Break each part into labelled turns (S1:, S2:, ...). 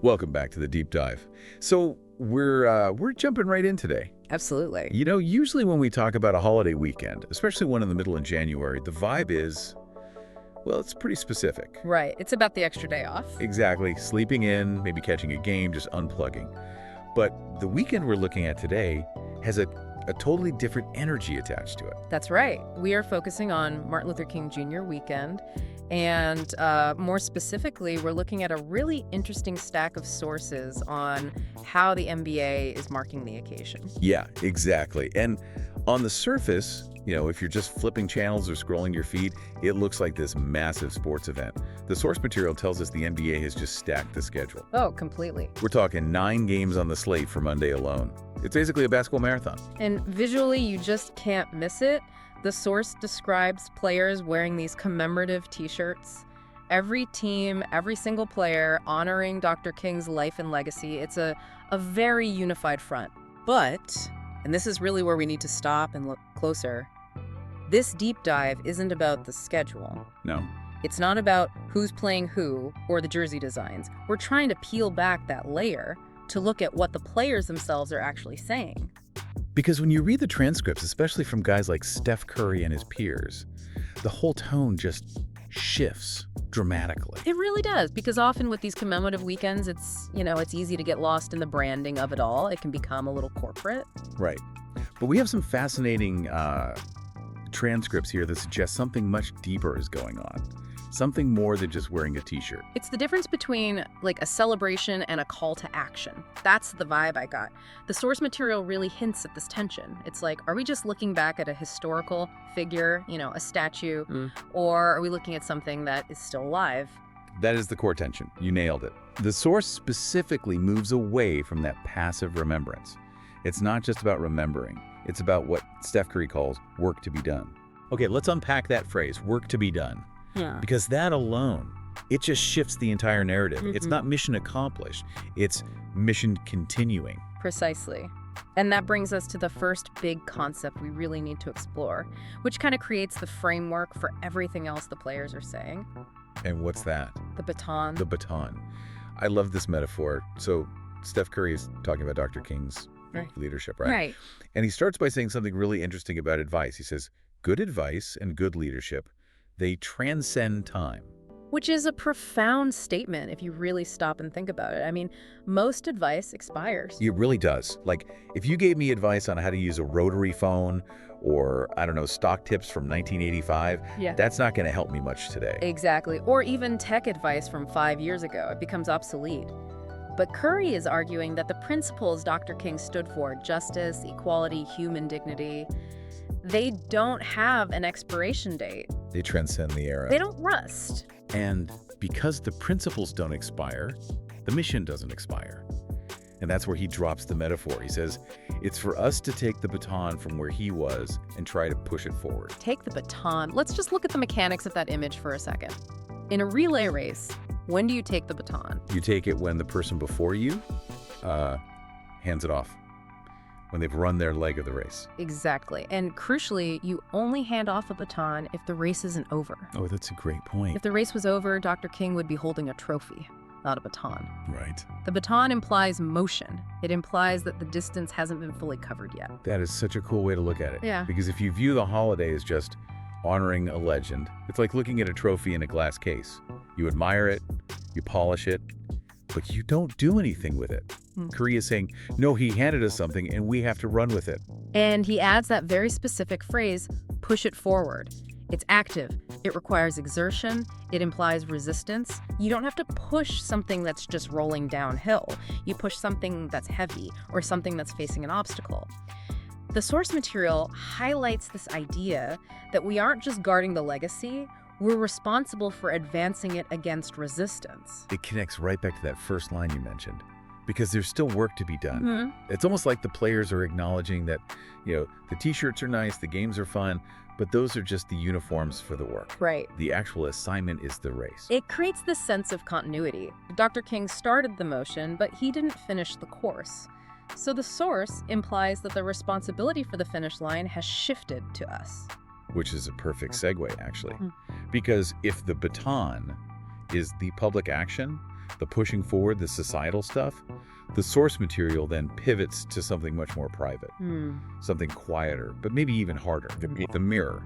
S1: Welcome back to the deep dive. So we're jumping right in today.
S2: Absolutely.
S1: You know, usually when we talk about a holiday weekend, especially one in the middle of January, the vibe is, well, it's pretty specific.
S2: Right. It's about the extra day off.
S1: Exactly. Sleeping in, maybe catching a game, just unplugging. But the weekend we're looking at today has a totally different energy attached to it.
S2: That's right. We are focusing on Martin Luther King Jr. weekend. And more specifically, we're looking at a really interesting stack of sources on how the NBA is marking the occasion.
S1: Yeah, exactly. And on the surface, you know, if you're just flipping channels or scrolling your feed, it looks like this massive sports event. The source material tells us the NBA has just stacked the schedule.
S2: Oh, completely.
S1: We're talking 9 games on the slate for Monday alone. It's basically a basketball marathon.
S2: And visually, you just can't miss it. The source describes players wearing these commemorative T-shirts. Every team, every single player honoring Dr. King's life and legacy. It's a very unified front. But, and this is really where we need to stop and look closer, this deep dive isn't about the schedule.
S1: No.
S2: It's not about who's playing who or the jersey designs. We're trying to peel back that layer to look at what the players themselves are actually saying.
S1: Because when you read the transcripts, especially from guys like Steph Curry and his peers, the whole tone just shifts dramatically.
S2: It really does, because often with these commemorative weekends, it's easy to get lost in the branding of it all. It can become a little corporate.
S1: Right. But we have some fascinating transcripts here that suggest something much deeper is going on. Something more than just wearing a T-shirt.
S2: It's the difference between like a celebration and a call to action. That's the vibe I got. The source material really hints at this tension. It's like, are we just looking back at a historical figure, a statue, or are we looking at something that is still alive?
S1: That is the core tension. You nailed it. The source specifically moves away from that passive remembrance. It's not just about remembering. It's about what Steph Curry calls work to be done. Okay, let's unpack that phrase, work to be done.
S2: Yeah.
S1: Because that alone, it just shifts the entire narrative. It's not mission accomplished. It's mission continuing.
S2: Precisely. And that brings us to the first big concept we really need to explore, which kind of creates the framework for everything else the players are saying.
S1: And what's that?
S2: The baton.
S1: The baton. I love this metaphor. So Steph Curry is talking about Dr. King's leadership, right?
S2: Right.
S1: And he starts by saying something really interesting about advice. He says, good advice and good leadership, they transcend time.
S2: Which is a profound statement if you really stop and think about it. I mean, most advice expires.
S1: It really does. Like, if you gave me advice on how to use a rotary phone or, I don't know, stock tips from 1985, that's not going to help me much today.
S2: Exactly. Or even tech advice from 5 years ago. It becomes obsolete. But Curry is arguing that the principles Dr. King stood for, justice, equality, human dignity, they don't have an expiration date.
S1: They transcend the era.
S2: They don't rust.
S1: And because the principles don't expire, the mission doesn't expire. And that's where he drops the metaphor. He says, it's for us to take the baton from where he was and try to push it forward.
S2: Take the baton. Let's just look at the mechanics of that image for a second. In a relay race, when do you take the baton?
S1: You take it when the person before you hands it off, when they've run their leg of the race.
S2: Exactly. And crucially, you only hand off a baton if the race isn't over.
S1: Oh, that's a great point.
S2: If the race was over, Dr. King would be holding a trophy, not a baton.
S1: Right.
S2: The baton implies motion. It implies that the distance hasn't been fully covered yet.
S1: That is such a cool way to look at it.
S2: Yeah.
S1: Because if you view the holiday as just honoring a legend, it's like looking at a trophy in a glass case. You admire it, you polish it, but you don't do anything with it. Curry is saying, no, he handed us something and we have to run with it.
S2: And he adds that very specific phrase, push it forward. It's active. It requires exertion. It implies resistance. You don't have to push something that's just rolling downhill. You push something that's heavy or something that's facing an obstacle. The source material highlights this idea that we aren't just guarding the legacy, we're responsible for advancing it against resistance.
S1: It connects right back to that first line you mentioned, because there's still work to be done. It's almost like the players are acknowledging that, the T-shirts are nice, the games are fun, but those are just the uniforms for the work.
S2: Right.
S1: The actual assignment is the race.
S2: It creates this sense of continuity. Dr. King started the motion, but he didn't finish the course. So the source implies that the responsibility for the finish line has shifted to us.
S1: Which is a perfect segue, actually. Because if the baton is the public action, the pushing forward, the societal stuff, the source material then pivots to something much more private, something quieter, but maybe even harder, the mirror.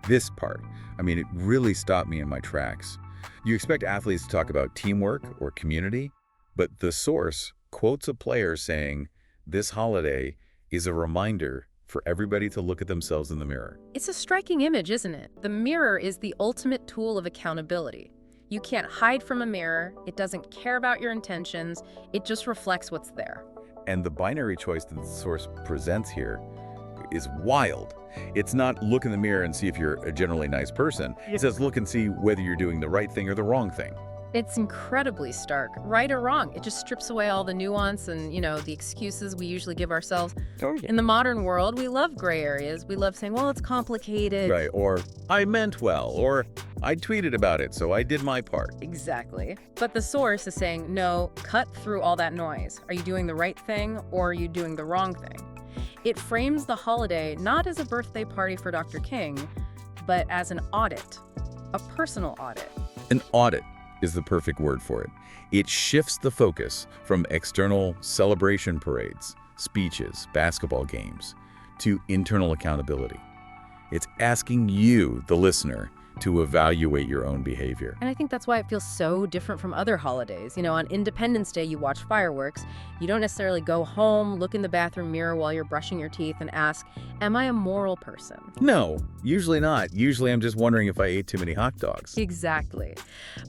S1: This part, I mean, it really stopped me in my tracks. You expect athletes to talk about teamwork or community, but the source quotes a player saying, "This holiday is a reminder for everybody to look at themselves in the mirror."
S2: It's a striking image, isn't it? The mirror is the ultimate tool of accountability. You can't hide from a mirror. It doesn't care about your intentions. It just reflects what's there.
S1: And the binary choice that the source presents here is wild. It's not look in the mirror and see if you're a generally nice person. It says look and see whether you're doing the right thing or the wrong thing.
S2: It's incredibly stark, right or wrong. It just strips away all the nuance and, the excuses we usually give ourselves. In the modern world, we love gray areas. We love saying, well, it's complicated.
S1: Right, or I meant well, or I tweeted about it, so I did my part.
S2: Exactly. But the source is saying, no, cut through all that noise. Are you doing the right thing or are you doing the wrong thing? It frames the holiday not as a birthday party for Dr. King, but as an audit, a personal audit.
S1: An audit is the perfect word for it. It shifts the focus from external celebration parades, speeches, basketball games, to internal accountability. It's asking you, the listener, to evaluate your own behavior.
S2: And I think that's why it feels so different from other holidays. On Independence Day, you watch fireworks. You don't necessarily go home, look in the bathroom mirror while you're brushing your teeth and ask, am I a moral person?
S1: No, usually not. Usually I'm just wondering if I ate too many hot dogs.
S2: Exactly.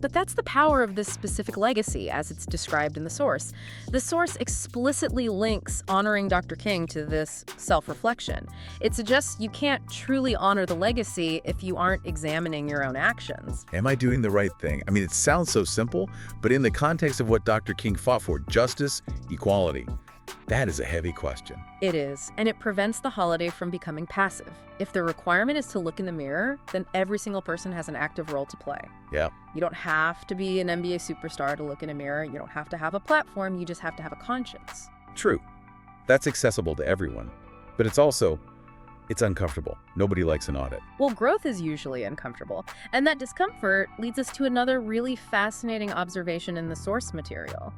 S2: But that's the power of this specific legacy, as it's described in the source. The source explicitly links honoring Dr. King to this self-reflection. It suggests you can't truly honor the legacy if you aren't examining your own actions.
S1: Am I doing the right thing? I mean, it sounds so simple, but in the context of what Dr. King fought for, justice, equality, that is a heavy question.
S2: It is, and it prevents the holiday from becoming passive. If the requirement is to look in the mirror, then every single person has an active role to play.
S1: Yeah.
S2: You don't have to be an NBA superstar to look in a mirror. You don't have to have a platform. You just have to have a conscience.
S1: True. That's accessible to everyone. But it's uncomfortable. Nobody likes an audit.
S2: Well, growth is usually uncomfortable, and that discomfort leads us to another really fascinating observation in the source material.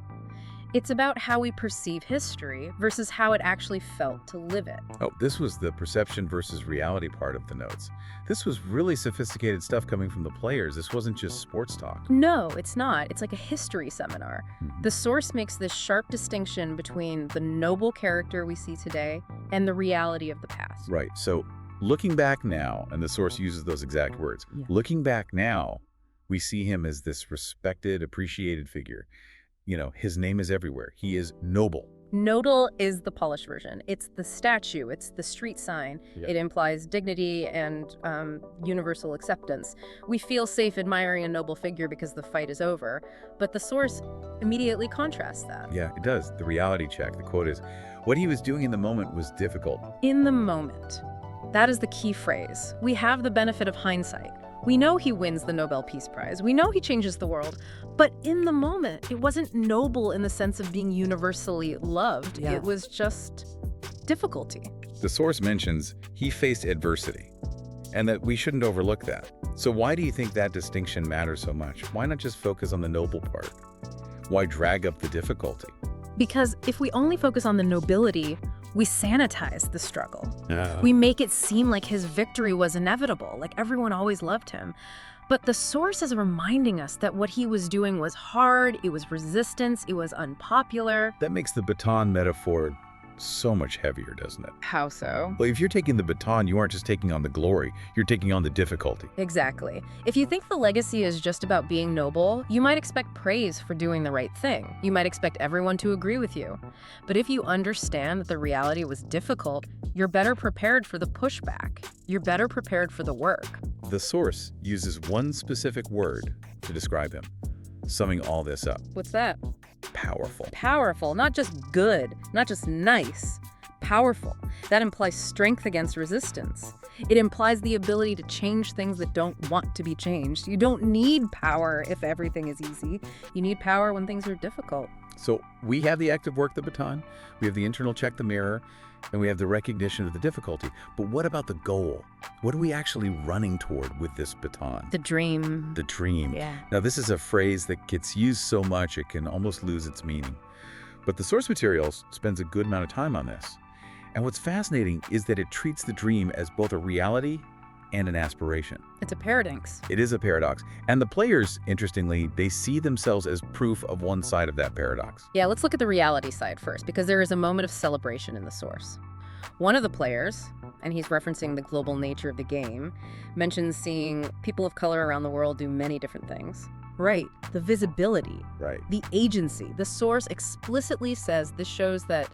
S2: It's about how we perceive history versus how it actually felt to live it.
S1: Oh, this was the perception versus reality part of the notes. This was really sophisticated stuff coming from the players. This wasn't just sports talk.
S2: No, it's not. It's like a history seminar. The source makes this sharp distinction between the noble character we see today and the reality of the past.
S1: Right. So looking back now, and the source uses those exact words, looking back now, we see him as this respected, appreciated figure. His name is everywhere. He is noble.
S2: Nodal is the polished version. It's the statue. It's the street sign. Yeah. It implies dignity and universal acceptance. We feel safe admiring a noble figure because the fight is over. But the source immediately contrasts that.
S1: Yeah, it does. The reality check. The quote is, what he was doing in the moment was difficult.
S2: In the moment. That is the key phrase. We have the benefit of hindsight. We know he wins the Nobel Peace Prize. We know he changes the world. But in the moment, it wasn't noble in the sense of being universally loved. Yeah. It was just difficulty.
S1: The source mentions he faced adversity, and that we shouldn't overlook that. So why do you think that distinction matters so much? Why not just focus on the noble part? Why drag up the difficulty?
S2: Because if we only focus on the nobility, we sanitize the struggle. We make it seem like his victory was inevitable, like everyone always loved him. But the source is reminding us that what he was doing was hard, it was resistance, it was unpopular.
S1: That makes the baton metaphor so much heavier, doesn't it?
S2: How so?
S1: Well, if you're taking the baton, you aren't just taking on the glory, you're taking on the difficulty.
S2: Exactly. If you think the legacy is just about being noble, you might expect praise for doing the right thing. You might expect everyone to agree with you. But if you understand that the reality was difficult, you're better prepared for the pushback. You're better prepared for the work.
S1: The source uses one specific word to describe him, summing all this up.
S2: What's that?
S1: Powerful.
S2: Powerful, not just good, not just nice. Powerful. That implies strength against resistance. It implies the ability to change things that don't want to be changed. You don't need power if everything is easy. You need power when things are difficult.
S1: So we have the active work the baton, we have the internal check the mirror, and we have the recognition of the difficulty. But what about the goal? What are we actually running toward with this baton?
S2: The dream.
S1: The dream.
S2: Yeah.
S1: Now, this is a phrase that gets used so much it can almost lose its meaning. But the source materials spends a good amount of time on this. And what's fascinating is that it treats the dream as both a reality and an aspiration.
S2: It's a paradox.
S1: It is a paradox. And the players, interestingly, they see themselves as proof of one side of that paradox.
S2: Yeah, let's look at the reality side first, because there is a moment of celebration in the source. One of the players, and he's referencing the global nature of the game, mentions seeing people of color around the world do many different things. Right. The visibility.
S1: Right.
S2: The agency. The source explicitly says this shows that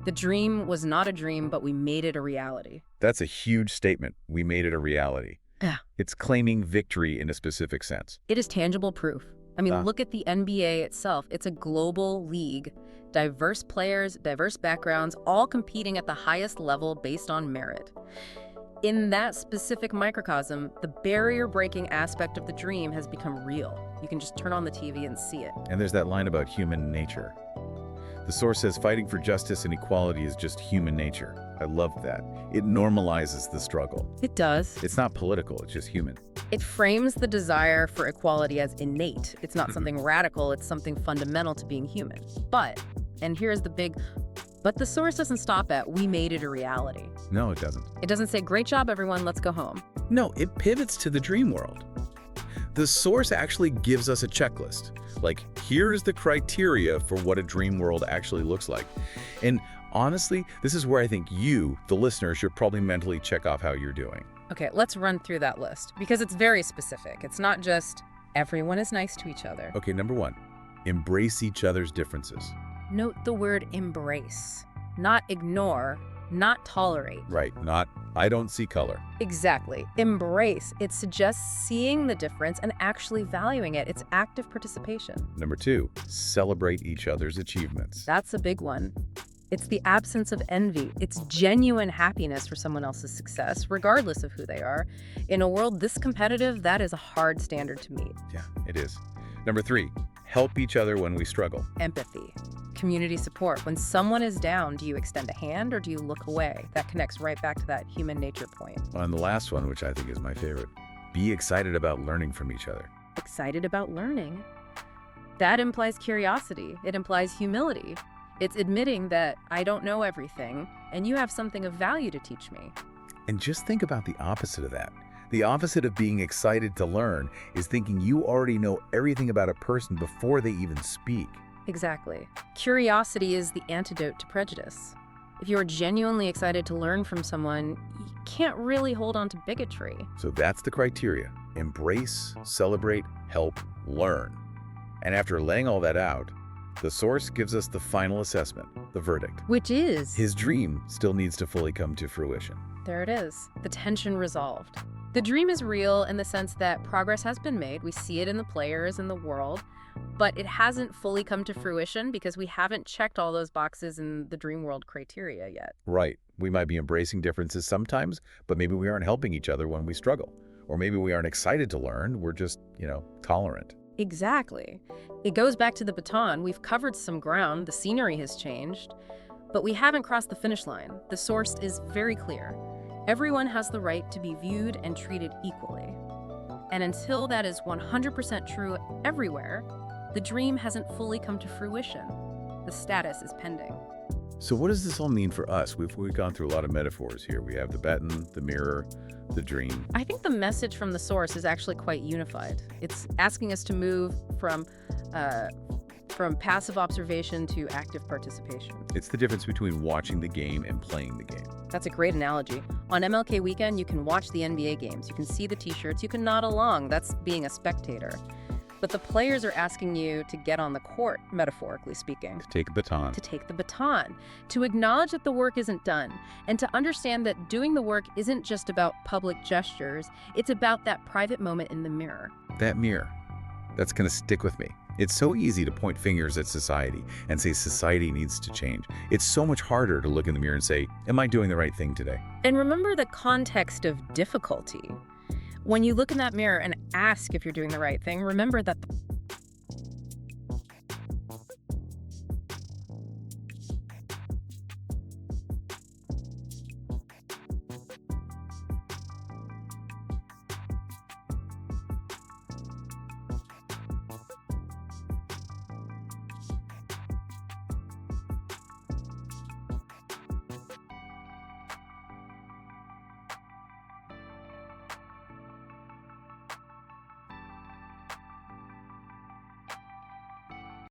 S2: the dream was not a dream, but we made it a reality.
S1: That's a huge statement. We made it a reality.
S2: Yeah.
S1: It's claiming victory in a specific sense.
S2: It is tangible proof. I mean, look at the NBA itself. It's a global league. Diverse players, diverse backgrounds, all competing at the highest level based on merit. In that specific microcosm, the barrier-breaking aspect of the dream has become real. You can just turn on the TV and see it.
S1: And there's that line about human nature. The source says fighting for justice and equality is just human nature. I love that. It normalizes the struggle.
S2: It does.
S1: It's not political, it's just human.
S2: It frames the desire for equality as innate. It's not something radical, it's something fundamental to being human. But, and here's the big, but the source doesn't stop at, we made it a reality.
S1: No, it doesn't.
S2: It doesn't say, great job, everyone, let's go home.
S1: No, it pivots to the dream world. The source actually gives us a checklist. Like, here's the criteria for what a dream world actually looks like. And honestly, this is where I think you, the listener, should probably mentally check off how you're doing.
S2: Okay, let's run through that list, because it's very specific. It's not just, everyone is nice to each other.
S1: Okay, number one, embrace each other's differences.
S2: Note the word embrace, not ignore, not tolerate.
S1: Right, not, I don't see color.
S2: Exactly. Embrace. It suggests seeing the difference and actually valuing it. It's active participation.
S1: Number two, celebrate each other's achievements.
S2: That's a big one. It's the absence of envy. It's genuine happiness for someone else's success, regardless of who they are. In a world this competitive, that is a hard standard to meet.
S1: Yeah, it is. Number three, help each other when we struggle.
S2: Empathy. Community support. When someone is down, do you extend a hand or do you look away? That connects right back to that human nature point.
S1: And the last one, which I think is my favorite, be excited about learning from each other.
S2: Excited about learning. That implies curiosity. It implies humility. It's admitting that I don't know everything and you have something of value to teach me.
S1: And just think about the opposite of that. The opposite of being excited to learn is thinking you already know everything about a person before they even speak.
S2: Exactly. Curiosity is the antidote to prejudice. If you're genuinely excited to learn from someone, you can't really hold on to bigotry.
S1: So that's the criteria. Embrace, celebrate, help, learn. And after laying all that out, the source gives us the final assessment, the verdict.
S2: Which is?
S1: His dream still needs to fully come to fruition.
S2: There it is. The tension resolved. The dream is real in the sense that progress has been made. We see it in the players and the world. But it hasn't fully come to fruition because we haven't checked all those boxes in the dream world criteria yet.
S1: Right. We might be embracing differences sometimes, but maybe we aren't helping each other when we struggle. Or maybe we aren't excited to learn. We're just, tolerant.
S2: Exactly. It goes back to the baton. We've covered some ground. The scenery has changed. But we haven't crossed the finish line. The source is very clear. Everyone has the right to be viewed and treated equally. And until that is 100% true everywhere, the dream hasn't fully come to fruition. The status is pending.
S1: So what does this all mean for us? We've gone through a lot of metaphors here. We have the baton, the mirror, the dream.
S2: I think the message from the source is actually quite unified. It's asking us to move from passive observation to active participation.
S1: It's the difference between watching the game and playing the game.
S2: That's a great analogy. On MLK weekend, you can watch the NBA games. You can see the t-shirts. You can nod along. That's being a spectator. But the players are asking you to get on the court, metaphorically speaking.
S1: To take a baton.
S2: To take the baton. To acknowledge that the work isn't done. And to understand that doing the work isn't just about public gestures. It's about that private moment in the mirror.
S1: That mirror. That's going to stick with me. It's so easy to point fingers at society and say society needs to change. It's so much harder to look in the mirror and say, am I doing the right thing today?
S2: And remember the context of difficulty. When you look in that mirror and ask if you're doing the right thing, remember that the